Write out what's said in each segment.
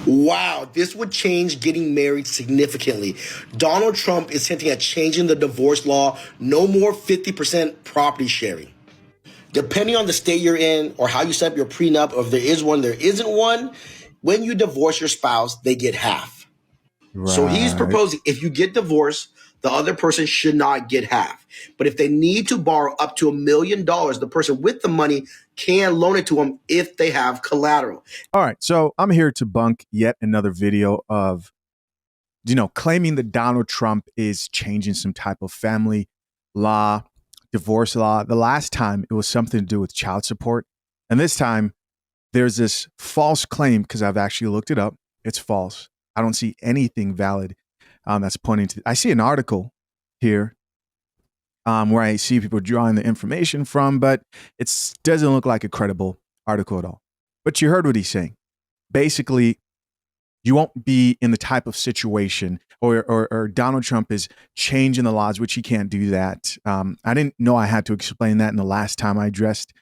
Wow, this would change getting married significantly. Donald Trump is hinting at changing the divorce law. No more 50% property sharing. Depending on the state you're in or how you set up your prenup, or if there is one, there isn't one, when you divorce your spouse, they get half. So he's Right. proposing if you get divorced, the other person should not get half. But if they need to borrow up to $1 million, the person with the money can loan it to them if they have collateral. All right. So I'm here to bunk yet another video of, claiming that Donald Trump is changing some type of family law, divorce law. The last time it was something to do with child support. And this time there's this false claim, because I've actually looked it up. It's false. I don't see anything valid that's pointing to. I see an article here where I see people drawing the information from, but it doesn't look like a credible article at all. But you heard what he's saying. Basically, you won't be in the type of situation, or Donald Trump is changing the laws, which he can't do that. I didn't know I had to explain that in the last time I addressed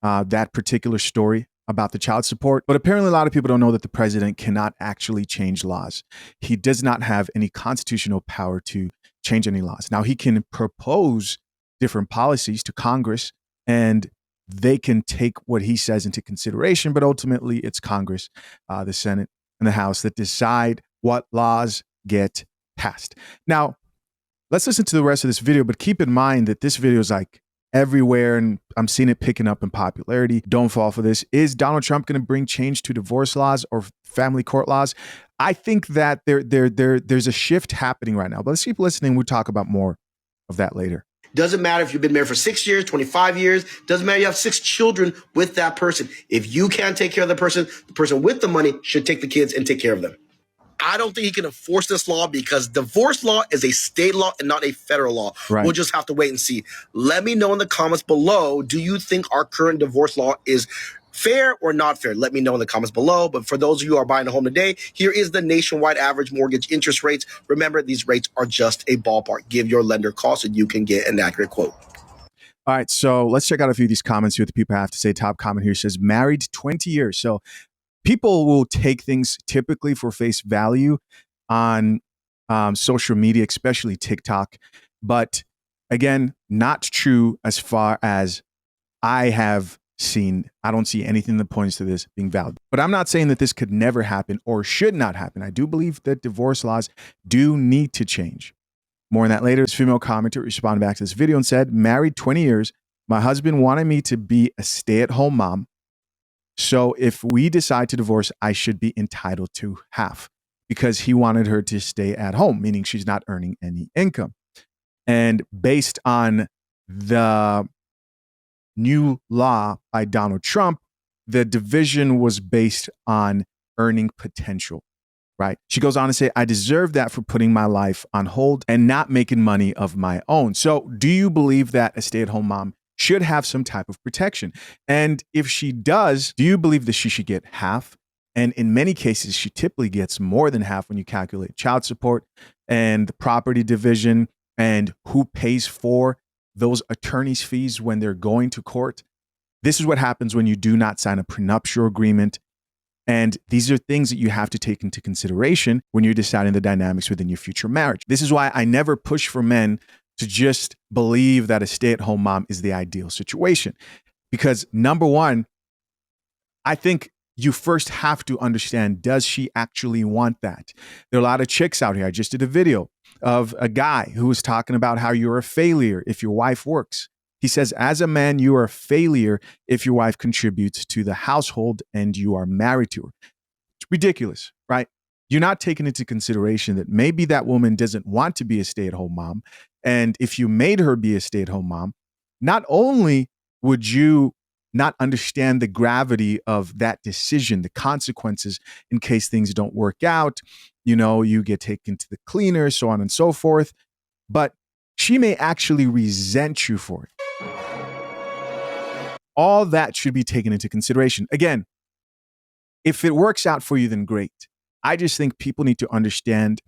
that particular story about the child support. But apparently a lot of people don't know that the president cannot actually change laws. He does not have any constitutional power to change any laws. Now, he can propose different policies to Congress, and they can take what he says into consideration, but ultimately it's Congress, the Senate, and the House that decide what laws get passed. Now, let's listen to the rest of this video, but keep in mind that this video is like everywhere, and I'm seeing it picking up in popularity. Don't fall for this. Is Donald Trump going to bring change to divorce laws or family court laws? I think that there's a shift happening right now, but let's keep listening. We'll talk about more of that later. Doesn't matter if you've been married for 6 years, 25 years. Doesn't matter if you have 6 children with that person. If you can't take care of the person with the money should take the kids and take care of them. I don't think he can enforce this law because divorce law is a state law and not a federal law. Right. We'll just have to wait and see. Let me know in the comments below, do you think our current divorce law is fair or not fair? Let me know in the comments below. But for those of you who are buying a home today, here is the nationwide average mortgage interest rates. Remember, these rates are just a ballpark. Give your lender a call so you can get an accurate quote. All right, so let's check out a few of these comments, see what the people have to say. Top comment here says, married 20 years. So people will take things typically for face value on social media, especially TikTok. But again, not true as far as I have seen. I don't see anything that points to this being valid. But I'm not saying that this could never happen or should not happen. I do believe that divorce laws do need to change. More on that later. This female commenter responded back to this video and said, married 20 years. My husband wanted me to be a stay-at-home mom. So if we decide to divorce, I should be entitled to half because he wanted her to stay at home, meaning she's not earning any income. And based on the new law by Donald Trump, the division was based on earning potential, right? She goes on to say, I deserve that for putting my life on hold and not making money of my own. So do you believe that a stay-at-home mom should have some type of protection? And if she does, do you believe that she should get half? And in many cases, she typically gets more than half when you calculate child support and the property division and who pays for those attorney's fees when they're going to court. This is what happens when you do not sign a prenuptial agreement. And these are things that you have to take into consideration when you're deciding the dynamics within your future marriage. This is why I never push for men to just believe that a stay-at-home mom is the ideal situation. Because number one, I think you first have to understand, does she actually want that? There are a lot of chicks out here. I just did a video of a guy who was talking about how you're a failure if your wife works. He says, as a man, you are a failure if your wife contributes to the household and you are married to her. It's ridiculous, right? You're not taking into consideration that maybe that woman doesn't want to be a stay-at-home mom. And if you made her be a stay-at-home mom, not only would you not understand the gravity of that decision, the consequences in case things don't work out, you get taken to the cleaner, so on and so forth, but she may actually resent you for it. All that should be taken into consideration. Again, if it works out for you, then great. I just think people need to understand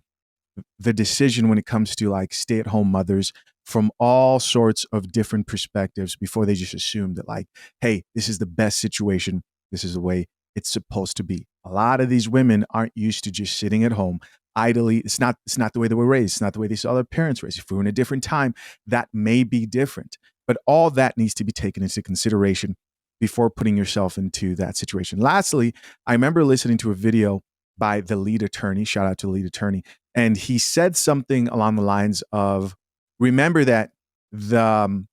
the decision when it comes to like stay-at-home mothers from all sorts of different perspectives before they just assume that like, hey, this is the best situation. This is the way it's supposed to be. A lot of these women aren't used to just sitting at home idly. It's not the way they were raised. It's not the way they saw their parents raised. If we were in a different time, that may be different. But all that needs to be taken into consideration before putting yourself into that situation. Lastly, I remember listening to a video by the lead attorney, shout out to the lead attorney, and he said something along the lines of, remember that the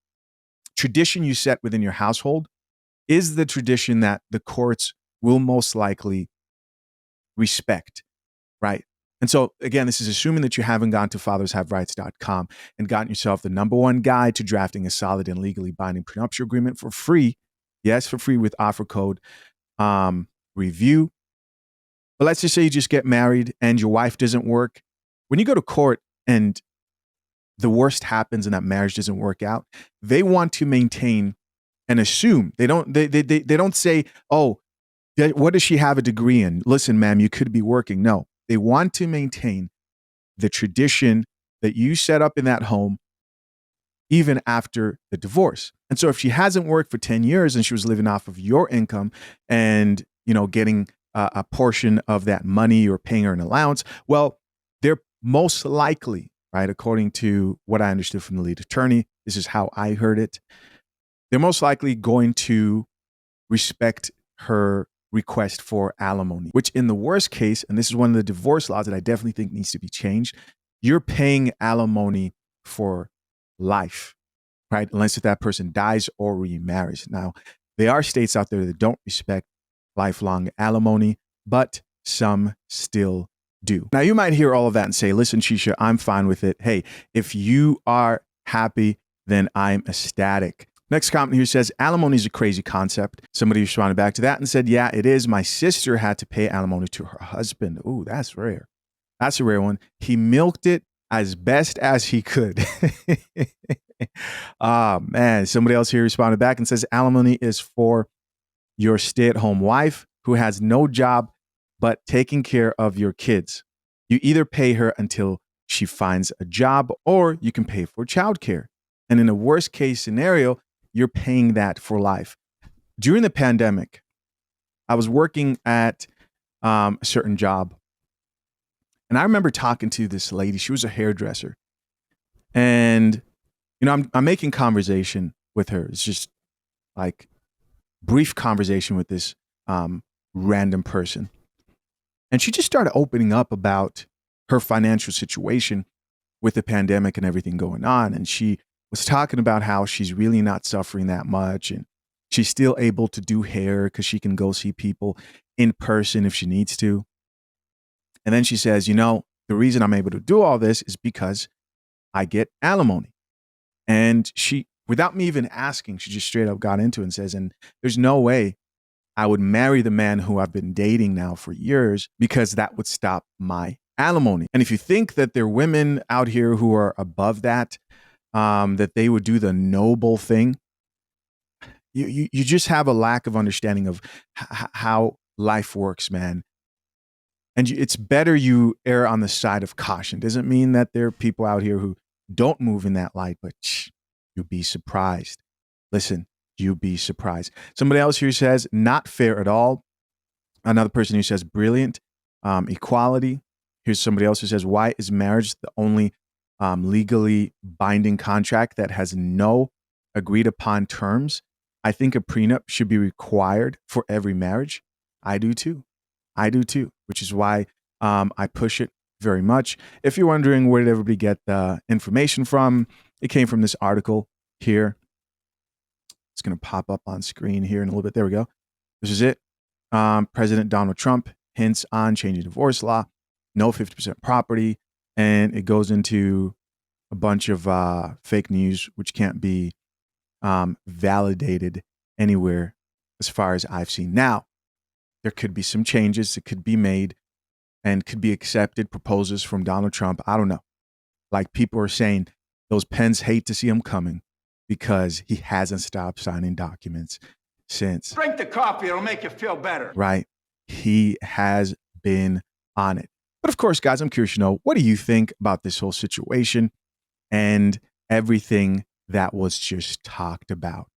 tradition you set within your household is the tradition that the courts will most likely respect, right? And so, again, this is assuming that you haven't gone to fathershaverights.com and gotten yourself the #1 guide to drafting a solid and legally binding prenuptial agreement for free. Yes, for free with offer code review. But let's just say you just get married and your wife doesn't work. When you go to court and the worst happens and that marriage doesn't work out, they want to maintain and assume. They don't say, oh, what does she have a degree in? Listen, ma'am, you could be working. No, they want to maintain the tradition that you set up in that home even after the divorce. And so if she hasn't worked for 10 years and she was living off of your income and, getting a portion of that money or paying her an allowance, well, they're most likely, right, according to what I understood from the lead attorney, this is how I heard it, they're most likely going to respect her request for alimony, which in the worst case, and this is one of the divorce laws that I definitely think needs to be changed, you're paying alimony for life, right? Unless if that person dies or remarries. Now, there are states out there that don't respect lifelong alimony, but some still do. Now, you might hear all of that and say, listen, Shisha, I'm fine with it. Hey, if you are happy, then I'm ecstatic. Next comment here says, alimony is a crazy concept. Somebody responded back to that and said, yeah, it is. My sister had to pay alimony to her husband. Ooh, that's rare. That's a rare one. He milked it as best as he could. Oh, man. Somebody else here responded back and says, alimony is for your stay-at-home wife who has no job but taking care of your kids. You either pay her until she finds a job or you can pay for childcare. And in a worst case scenario, you're paying that for life. During the pandemic, I was working at a certain job. And I remember talking to this lady. She was a hairdresser. And, I'm making conversation with her. It's just like brief conversation with this random person. And she just started opening up about her financial situation with the pandemic and everything going on. And she was talking about how she's really not suffering that much. And she's still able to do hair because she can go see people in person if she needs to. And then she says, the reason I'm able to do all this is because I get alimony. And she, without me even asking, she just straight up got into it and says, and there's no way I would marry the man who I've been dating now for years because that would stop my alimony. And if you think that there are women out here who are above that, that they would do the noble thing, you just have a lack of understanding of how life works, man. And it's better you err on the side of caution. Doesn't mean that there are people out here who don't move in that light, but you'd be surprised. Listen, you'd be surprised. Somebody else here says, not fair at all. Another person who says, brilliant. Equality. Here's somebody else who says, why is marriage the only legally binding contract that has no agreed upon terms? I think a prenup should be required for every marriage. I do too, which is why I push it very much. If you're wondering where did everybody get the information from, it came from this article here. It's going to pop up on screen here in a little bit. There we go. This is it. President Donald Trump hints on changing divorce law, no 50% property, and it goes into a bunch of fake news, which can't be validated anywhere as far as I've seen. Now, there could be some changes that could be made and could be accepted, proposals from Donald Trump. I don't know. Like people are saying, those Pens hate to see him coming because he hasn't stopped signing documents since. Drink the coffee. It'll make you feel better. Right. He has been on it. But of course, guys, I'm curious to know, what do you think about this whole situation and everything that was just talked about?